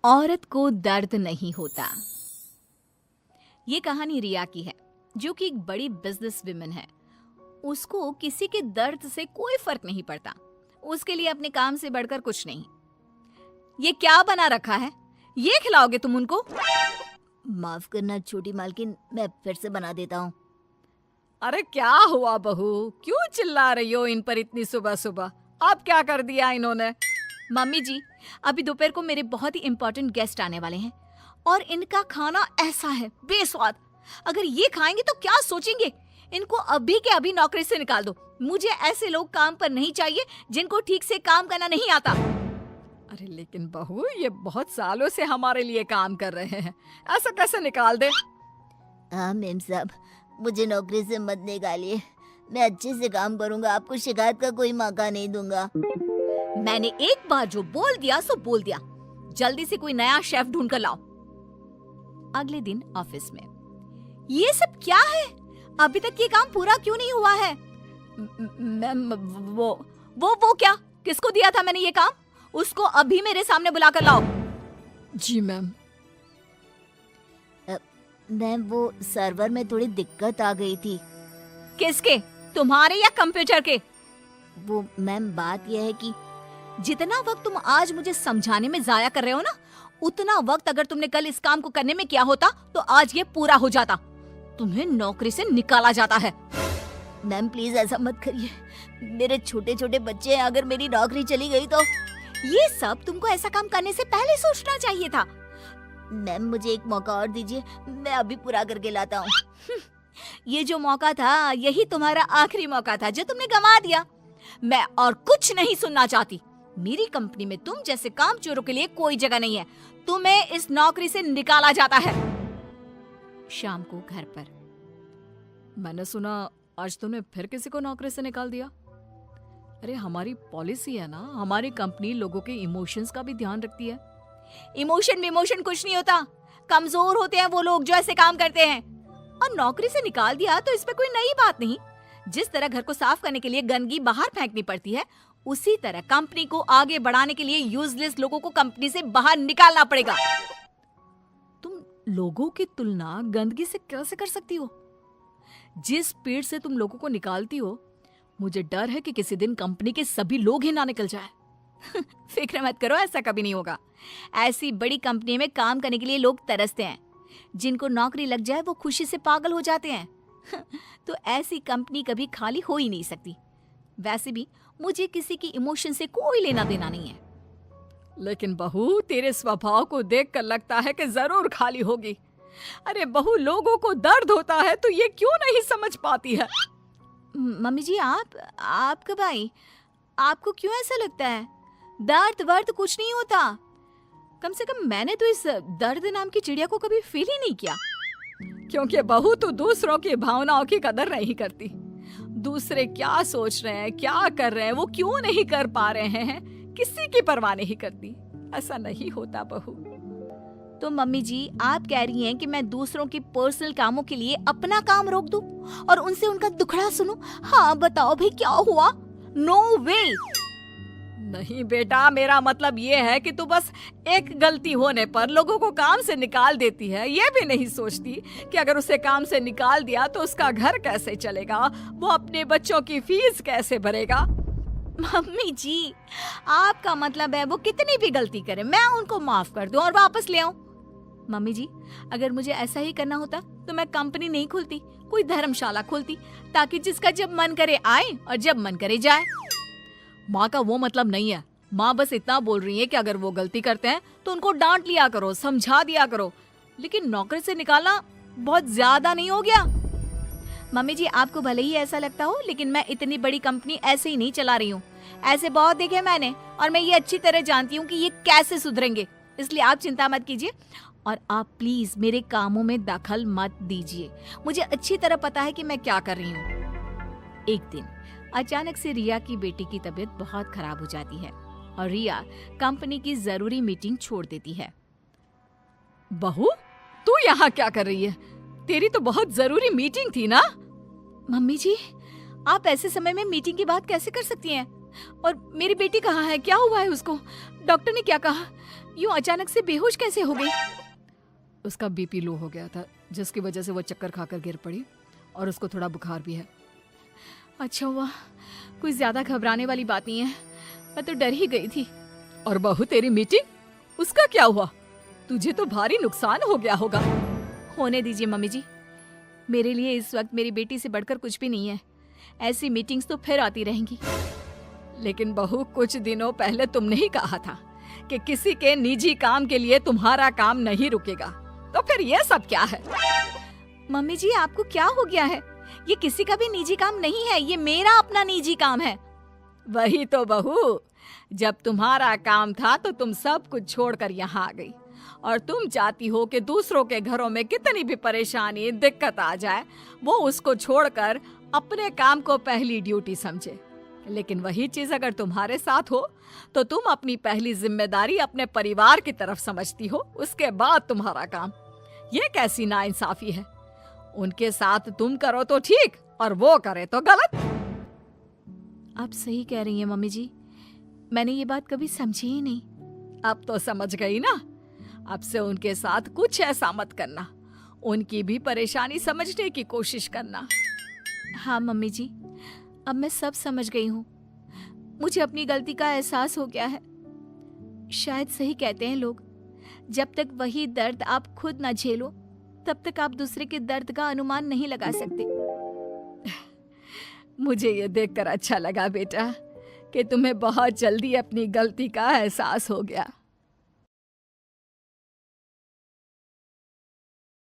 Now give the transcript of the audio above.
औरत को दर्द नहीं होता। ये कहानी रिया की है, जो कि एक बड़ी बिजनेस विमेन है। उसको किसी के दर्द से कोई फर्क नहीं पड़ता। उसके लिए अपने काम से बढ़कर कुछ नहीं। ये क्या बना रखा है? ये खिलाओगे तुम उनको? माफ करना छोटी मालकिन, मैं फिर से बना देता हूँ। अरे क्या हुआ बहू, क्यों चिल्ला रही हो इन पर इतनी सुबह सुबह? अब क्या कर दिया इन्होंने? मम्मी जी, अभी दोपहर को मेरे बहुत ही इंपॉर्टेंट गेस्ट आने वाले हैं और इनका खाना ऐसा है बेस्वाद। अगर ये खाएंगे तो क्या सोचेंगे? इनको अभी के अभी नौकरी से निकाल दो। मुझे ऐसे लोग काम पर नहीं चाहिए जिनको ठीक से काम करना नहीं आता। अरे लेकिन बहू, ये बहुत सालों से हमारे लिए काम कर रहे हैं, ऐसा कैसे निकाल दे? हाँ मेम साहब, मुझे नौकरी से मत निकालिए। मैं अच्छे से काम करूंगा, आपको शिकायत का कोई मौका नहीं दूंगा। मैंने एक बार जो बोल दिया सो बोल दिया। जल्दी से कोई नया शेफ ढूंढ कर लाओ। अगले दिन ऑफिस में, ये सब क्या है? अभी तक ये काम पूरा क्यों नहीं हुआ है? मैम, वो क्या? किसको दिया था मैंने ये काम? उसको अभी मेरे सामने बुलाकर लाओ। जी मैम। मैम, वो सर्वर में थोड़ी दिक्कत आ गई थी। किसके? तुम्हारे या कंप्यूटर के? वो मैम, बात यह है कि जितना वक्त तुम आज मुझे समझाने में जाया कर रहे हो ना, उतना वक्त अगर तुमने कल इस काम को करने में किया होता तो आज ये पूरा हो जाता। तुम्हें नौकरी से निकाला जाता है। मैम प्लीज ऐसा मत करिए, मेरे छोटे छोटे बच्चे हैं, अगर मेरी नौकरी चली गई तो। ये सब तुमको ऐसा काम करने से पहले सोचना चाहिए था। मैम मुझे एक मौका और दीजिए, मैं अभी पूरा करके लाता हूँ। ये जो मौका था, यही तुम्हारा आखिरी मौका था जो तुमने गंवा दिया। मैं और कुछ नहीं सुनना चाहती। मेरी कंपनी में तुम जैसे कामचोरों के लिए कोई जगह नहीं है। तुम्हें इस नौकरी से निकाला जाता है। शाम को घर पर, मैंने सुना आज तुमने फिर किसी को नौकरी से निकाल दिया। अरे हमारी पॉलिसी है ना, हमारी कंपनी लोगों के इमोशंस का भी ध्यान रखती है। इमोशन कुछ नहीं होता। कमजोर होते हैं वो लोग जो ऐसे काम करते हैं। और नौकरी से निकाल दिया तो इस पे कोई नई बात नहीं। जिस तरह घर को साफ करने के लिए गंदगी बाहर फेंकनी पड़ती है, उसी तरह कंपनी को आगे बढ़ाने के लिए यूजलेस लोगों को कंपनी से बाहर निकालना पड़ेगा। तुम लोगों की तुलना गंदगी से कैसे कर सकती हो? जिस स्पीड से तुम लोगों को निकालती हो, मुझे डर है कि किसी दिन कंपनी के सभी लोग ही ना निकल जाए। फिक्र मत करो, ऐसा कभी नहीं होगा। ऐसी बड़ी कंपनी में काम करने के लिए लोग तरसते हैं। जिनको नौकरी लग जाए वो खुशी से पागल हो जाते हैं। तो ऐसी कंपनी कभी खाली हो ही नहीं सकती। वैसे भी मुझे किसी की इमोशन से कोई लेना देना नहीं है। लेकिन बहू, तेरे स्वभाव को देखकर लगता है कि जरूर खाली होगी। अरे बहू, लोगों को दर्द होता है तो ये क्यों नहीं समझ पाती है? मम्मी जी, आप कब आई? आपको क्यों ऐसा लगता है? दर्द कुछ नहीं होता। कम से कम मैंने तो इस दर्द नाम की चिड़िया को कभी फील ही नहीं किया। क्योंकि बहू तो दूसरों की भावनाओं की कदर नहीं करती। दूसरे क्या सोच रहे हैं, क्या कर रहे हैं, वो क्यों नहीं कर पा रहे हैं, किसी की परवाह नहीं करती। ऐसा नहीं होता बहू। तो मम्मी जी, आप कह रही हैं कि मैं दूसरों के पर्सनल कामों के लिए अपना काम रोक दूं और उनसे उनका दुखड़ा सुनूं? हाँ बताओ भाई, क्या हुआ? नो वे। नहीं बेटा, मेरा मतलब ये है कि तू बस एक गलती होने पर लोगों को काम से निकाल देती है। ये भी नहीं सोचती कि अगर उसे काम से निकाल दिया तो उसका घर कैसे चलेगा, वो अपने बच्चों की फीस कैसे भरेगा। मम्मी जी, आपका मतलब है वो कितनी भी गलती करे मैं उनको माफ कर दूं और वापस ले आऊं? मम्मी जी, अगर मुझे ऐसा ही करना होता तो मैं कंपनी नहीं खोलती, कोई धर्मशाला खोलती, ताकि जिसका जब मन करे आए और जब मन करे जाए। माँ का वो मतलब नहीं है। माँ बस इतना बोल रही है कि अगर वो गलती करते हैं तो उनको डांट लिया करो, समझा दिया करो। लेकिन नौकरी से निकालना बहुत ज्यादा नहीं हो गया? मम्मी जी, आपको भले ही ऐसा लगता हो, लेकिन मैं इतनी बड़ी कंपनी ऐसे ही नहीं चला रही हूँ। ऐसे बहुत देखे मैंने और मैं ये अच्छी तरह जानती हूँ कि ये कैसे सुधरेंगे। इसलिए आप चिंता मत कीजिए और आप प्लीज मेरे कामों में दखल मत दीजिए। मुझे अच्छी तरह पता है कि मैं क्या कर रही हूँ। एक दिन अचानक से रिया की बेटी की तबीयत बहुत खराब हो जाती है और रिया कंपनी की जरूरी मीटिंग छोड़ देती है। बहू, तू यहाँ क्या कर रही है? तेरी तो बहुत जरूरी मीटिंग थी ना? मम्मी जी, आप ऐसे समय में मीटिंग की बात कैसे कर सकती हैं? और मेरी बेटी कहाँ है? क्या हुआ है उसको? डॉक्टर ने क्या कहा? यूं अचानक से बेहोश कैसे हो गई? उसका बीपी लो हो गया था, जिसकी वजह से वो चक्कर खाकर गिर पड़ी और उसको थोड़ा बुखार भी है। अच्छा हुआ, कोई ज्यादा घबराने वाली बात नहीं है, मैं तो डर ही गई थी। और बहू तेरी मीटिंग, उसका क्या हुआ? तुझे तो भारी नुकसान हो गया होगा। होने दीजिए मम्मी जी, मेरे लिए इस वक्त मेरी बेटी से बढ़कर कुछ भी नहीं है। ऐसी मीटिंग्स तो फिर आती रहेंगी। लेकिन बहू, कुछ दिनों पहले तुमने ही कहा था कि किसी के निजी काम के लिए तुम्हारा काम नहीं रुकेगा, तो फिर ये सब क्या है? मम्मी जी, आपको क्या हो गया है? ये किसी का भी निजी काम नहीं है, ये मेरा अपना निजी काम है। वही तो बहू, जब तुम्हारा काम था तो तुम सब कुछ छोड़कर यहाँ आ गई, और तुम चाहती हो कि दूसरों के घरों में कितनी भी परेशानी दिक्कत आ जाए, वो उसको छोड़कर अपने काम को पहली ड्यूटी समझे। लेकिन वही चीज अगर तुम्हारे साथ हो तो तुम अपनी पहली जिम्मेदारी अपने परिवार की तरफ समझती हो, उसके बाद तुम्हारा काम। ये कैसी नाइंसाफी है? उनके साथ तुम करो तो ठीक और वो करे तो गलत। आप सही कह रही हैं मम्मी जी, मैंने ये बात कभी समझी ही नहीं। अब तो समझ गई ना? अब से उनके साथ कुछ ऐसा मत करना, उनकी भी परेशानी समझने की कोशिश करना। हाँ मम्मी जी, अब मैं सब समझ गई हूँ। मुझे अपनी गलती का एहसास हो गया है। शायद सही कहते हैं लोग, जब तक वही दर्द आप खुद ना झेलो तब तक आप दूसरे के दर्द का अनुमान नहीं लगा सकते। मुझे ये देखकर अच्छा लगा बेटा कि तुम्हें बहुत जल्दी अपनी गलती का एहसास हो गया।